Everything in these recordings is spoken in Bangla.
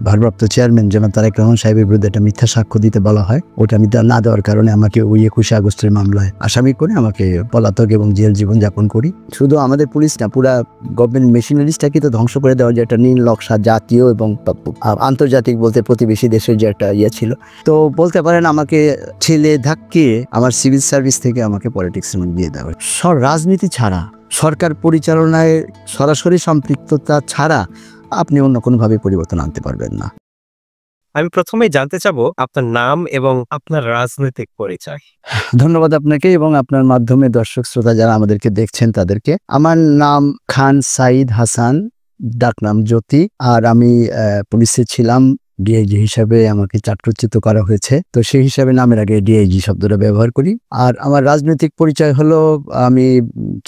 ভারপ্রাপ্ত চেয়ারম্যান জনাব তারেক রহমান সাহেবের বিরুদ্ধে একটা মিথ্যা সাক্ষ্য দিতে বলা হয়। ওটা আমি না দেওয়ার কারণে আমাকে ওই 21 আগস্টের মামলায় আসামি করে আমাকে পলাতক এবং জেল জীবন যাপন করি। শুধু আমাদের পুলিশ না, পুরা গভর্নমেন্ট মেশিনারিজটাকে তো ধ্বংস করে দেওয়ার যে একটা নীল নকশা জাতীয় এবং আন্তর্জাতিক বলতে প্রতিবেশী দেশের যে একটা ছিল, তো বলতে পারেন আমাকে ঠেলে ধাক্কিয়ে আমার সিভিল সার্ভিস থেকে আমাকে পলিটিক্সের মধ্যে দিয়ে দেওয়া হয়। রাজনীতি ছাড়া, সরকার পরিচালনায় সরাসরি সম্পৃক্ততা ছাড়া আপনি অন্য কোনোভাবে পরিবর্তন আনতে পারবেন না। আমি প্রথমেই জানতে চাবো আপনার নাম এবং আপনার রাজনৈতিক পরিচয়। ধন্যবাদ আপনাকে এবং আপনার মাধ্যমে দর্শক শ্রোতা যারা আমাদেরকে দেখছেন তাদেরকে। আমার নাম খান সাইদ হাসান, ডাকনাম জ্যোতি। আর আমি পুলিশে ছিলাম, ডিআইজি হিসাবে আমাকে চাকরিচ্যুত করা হয়েছে। তো সেই হিসাবে নামের আগে ডিআইজি শব্দটা ব্যবহার করি। আর আমার রাজনৈতিক পরিচয় হলো, আমি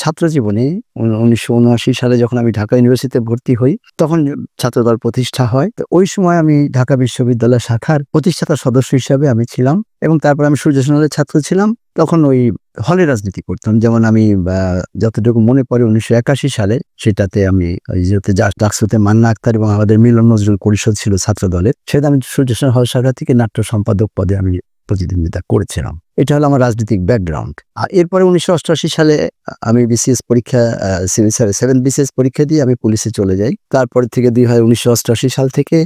ছাত্র জীবনে 1979 সালে যখন আমি ঢাকা ইউনিভার্সিটিতে ভর্তি হই, তখন ছাত্রদল প্রতিষ্ঠা হয়। তো ওই সময় আমি ঢাকা বিশ্ববিদ্যালয় শাখার প্রতিষ্ঠাতা সদস্য হিসাবে আমি ছিলাম এবং তারপর আমি সূর্য সেনের ছাত্র ছিলাম। তখন ওই হলে রাজনীতি করতাম। যেমন আমি যতটুকু মনে পড়ে 1981 সালে, সেটাতে আমি ডাকসুতে মান্না আক্তার এবং আমাদের মিলন নজরুল পরিষদ ছিল ছাত্র দলের, সেটা আমি সূর্য সেন হল শাখা থেকে নাট্য সম্পাদক পদে আমি প্রতিদ্বন্দ্বিতা করেছিলাম। এটা হলো আমার রাজনৈতিক ব্যাকগ্রাউন্ড। আর এরপরে 1988 সালে আমি বিসিএস পরীক্ষা, সিভিল সার্ভিস 7 বিসিএস পরীক্ষা দিয়ে আমি পুলিশে চলে যাই। তারপরে থেকে 1988 সাল থেকে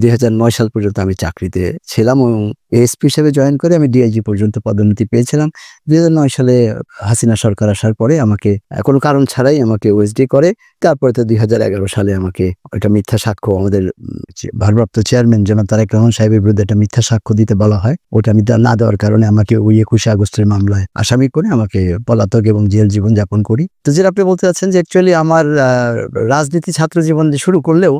2009 সাল পর্যন্ত আমি চাকরিতে ছিলাম এবং এএসপি হিসেবে জয়েন করে আমি ডিআইজি পর্যন্ত পদোন্নতি পেয়েছিলাম। 2009 সালে হাসিনা সরকার আসার পরে আমাকে কোনো কারণ ছাড়াই আমাকে ওএসডি করে। তারপরে তো 2011 সালে আমাকে একটা মিথ্যা সাক্ষ্য, আমাদের ভারপ্রাপ্ত চেয়ারম্যান জনাব তারেক রহমান সাহেবের বিরুদ্ধে একটা মিথ্যা সাক্ষ্য দিতে বলা হয়। ওটা আমি না দেওয়ার কারণে আমাকে ওই 21 আগস্টের মামলায় আসামি করে আমাকে পলাতক এবং জেল জীবন যাপন করি। তো যেটা আপনি বলতে চাচ্ছেন যে অ্যাকচুয়ালি আমার রাজনীতি ছাত্র জীবন শুরু করলেও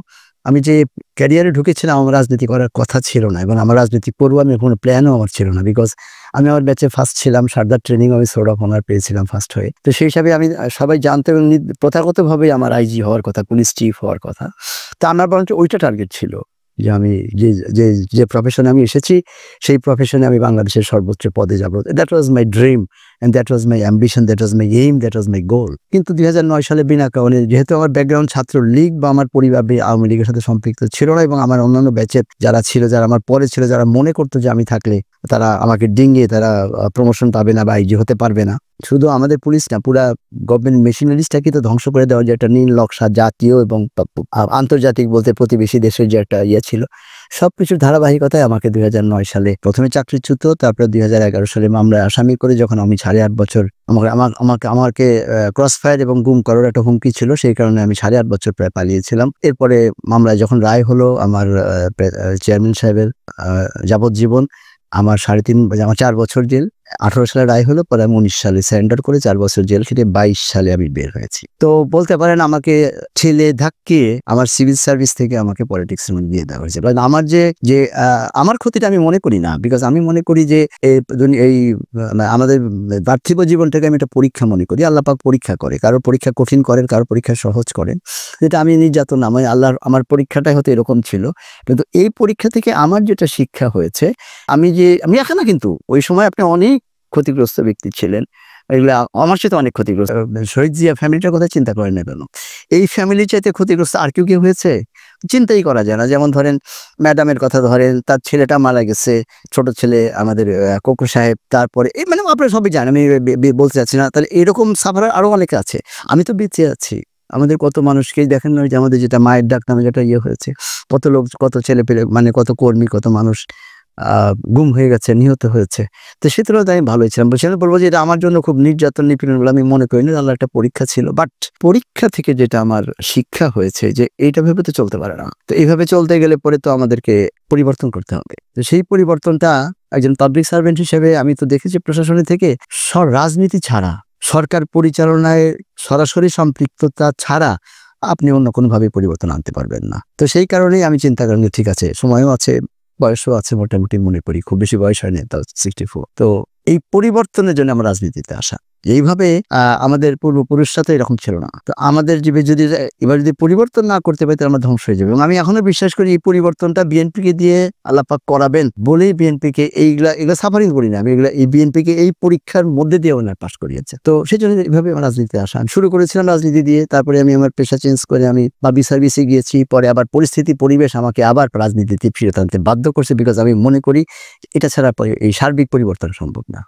আমি যে ক্যারিয়ারে ঢুকেছিলাম, আমার রাজনীতি করার কথা ছিল না এবং আমার রাজনীতি করবো আমি কোনো প্ল্যানও আমার ছিল না। বিকজ আমি আমার ব্যাচে ফার্স্ট ছিলাম, সারদার ট্রেনিং আমি সোর্ট অফ অনার পেয়েছিলাম ফার্স্ট হয়ে। তো সেই হিসাবে আমি সবাই জানতে এবং প্রথাগতভাবে আমার আইজি হওয়ার কথা, পুলিশ চিফ হওয়ার কথা। তো আমার বরঞ্চ ওইটা টার্গেট ছিল যে আমি যে প্রফেশনে আমি এসেছি, সেই প্রফেশনে আমি বাংলাদেশের সর্বোচ্চ পদে যাব। That was my dream and that was my ambition, that was my aim, that was my goal. কিন্তু 2009 সালে বিনা কারণে, যেহেতু আমার ব্যাকগ্রাউন্ড ছাত্র লীগ বা আমার পরিবার আওয়ামী লীগের সাথে সম্পৃক্ত ছিল না এবং আমার অন্যান্য ব্যাচের যারা ছিল, যারা আমার পরে ছিল, যারা মনে করতো যে আমি থাকলে তারা আমাকে ডিঙিয়ে তারা প্রমোশন পাবে না বা আইজি হতে পারবে না, শুধু আমাদের পুলিশ না, পুরা গভর্নমেন্ট মেশিনারিজটাকে তো ধ্বংস করে দেওয়ার যে একটা নীল নকশা জাতীয় এবং আন্তর্জাতিক বলতে প্রতিবেশী দেশের যে একটা ছিল, সবকিছুর ধারাবাহিকতায় আমাকে 2009 সালে প্রথমে চাকরিচ্যুত, তারপরে 2011 সালে মামলায় আসামি করে যখন আমি 8.5 বছর আমাকে ক্রস ফায়ার এবং গুম করার একটা হুমকি ছিল, সেই কারণে আমি 8.5 বছর প্রায় পালিয়েছিলাম। এরপরে মামলায় যখন রায় হলো আমার চেয়ারম্যান সাহেবের যাবজ্জীবন, আমার 4 বছর জেল, 18 সালে রায় হলো, পরে আমি 19 সালে সারেন্ডার করে 4 বছর জেল খেটে 22 সালে আমি বের হয়েছি। তো বলতে পারেন আমাকে ঠেলে ধাক্কিয়ে আমার সিভিল সার্ভিস থেকে আমাকে পলিটিক্সের মধ্যে দিয়ে দেওয়া হয়েছে। আমার যে আমার ক্ষতিটা আমি মনে করি না, বিকজ আমি মনে করি যে এই আমাদের পার্থিব জীবনটাকে আমি একটা পরীক্ষা মনে করি। আল্লাহ পাক পরীক্ষা করে, কারোর পরীক্ষা কঠিন করেন, কারোর পরীক্ষা সহজ করেন। যেটা আমি নির্যাতন না, আল্লাহর আমার পরীক্ষাটাই হয়তো এরকম ছিল। কিন্তু এই পরীক্ষা থেকে আমার যেটা শিক্ষা হয়েছে, আমি একা না, কিন্তু ওই সময় আপনি অনেক ক্ষতিগ্রস্ত ব্যক্তি ছিলেন, এগুলো আমার সাথে অনেক ক্ষতিগ্রস্ত। শহীদ জিয়া ফ্যামিলিটার কথা চিন্তা করেন না কেন? এই ফ্যামিলির চাইতে ক্ষতিগ্রস্ত আর কেউ হয়েছে চিন্তাই করা যায় না। যেমন ধরেন ম্যাডামের কথা ধরেন, তার ছেলেটা মারা গেছে, ছোট ছেলে আমাদের কোকো সাহেব, তারপরে মানে আপনারা সবই জানেন, আমি বলতে চাচ্ছি না। তাহলে এরকম সাফারার আরো অনেকে আছে, আমি তো বেঁচে আছি। আমাদের কত মানুষকেই দেখেন না, যে আমাদের যেটা মায়ের ডাক নামে যেটা হয়েছে, কত লোক, কত ছেলে পেলে, মানে কত কর্মী, কত মানুষ গুম হয়ে গেছে, নিহত হয়েছে। তো সে তুলনায় আমি ভালোই ছিলাম। বলবো যে এটা আমার জন্য খুব নির্যাতন নিপীড়ন বলে আমি মনে করি না, আল্লাহ একটা পরীক্ষা ছিল। বাট পরীক্ষা থেকে যেটা আমার শিক্ষা হয়েছে যে এইটা ভেবে তো চলতে পারে না, তো এইভাবে চলতে গেলে পরে তো আমাদেরকে পরিবর্তন করতে হবে। তো সেই পরিবর্তনটা একজন পাবলিক সার্ভেন্ট হিসেবে আমি তো দেখেছি প্রশাসনের থেকে রাজনীতি ছাড়া, সরকার পরিচালনায় সরাসরি সম্পৃক্ততা ছাড়া আপনি অন্য কোনোভাবে পরিবর্তন আনতে পারবেন না। তো সেই কারণেই আমি চিন্তা করেন যে ঠিক আছে, সময়ও আছে, বয়সও আছে, মোটামুটি মনে করি খুব বেশি বয়স হয়নি, তাও 64। তো এই পরিবর্তনের জন্য আমার রাজনীতিতে আসা। এইভাবে আমাদের পূর্বপুরুষরা তো এরকম ছিল না। তো আমাদের যদি এবার যদি পরিবর্তন না করতে পারি তাহলে আমরা ধ্বংস হয়ে যাবে। এবং আমি এখনো বিশ্বাস করি এই পরিবর্তনটা বিএনপিকে দিয়ে আল্লাহ পাক করাবেন বলেই বিএনপিকে এগুলা সাফারিং করি না আমি, এই বিএনপিকে এই পরীক্ষার মধ্যে দিয়ে ওনার পাশ করিয়েছে। তো সেই জন্য এইভাবে আমার রাজনীতিতে আসা। আমি শুরু করেছিলাম রাজনীতি দিয়ে, তারপরে আমি আমার পেশা চেঞ্জ করে আমি পাবলিক সার্ভিসে গিয়েছি। পরে আবার পরিবেশ আমাকে আবার রাজনীতিতে ফিরে আনতে বাধ্য করছে, বিকজ আমি মনে করি এটা ছাড়া এই সার্বিক পরিবর্তন সম্ভব না।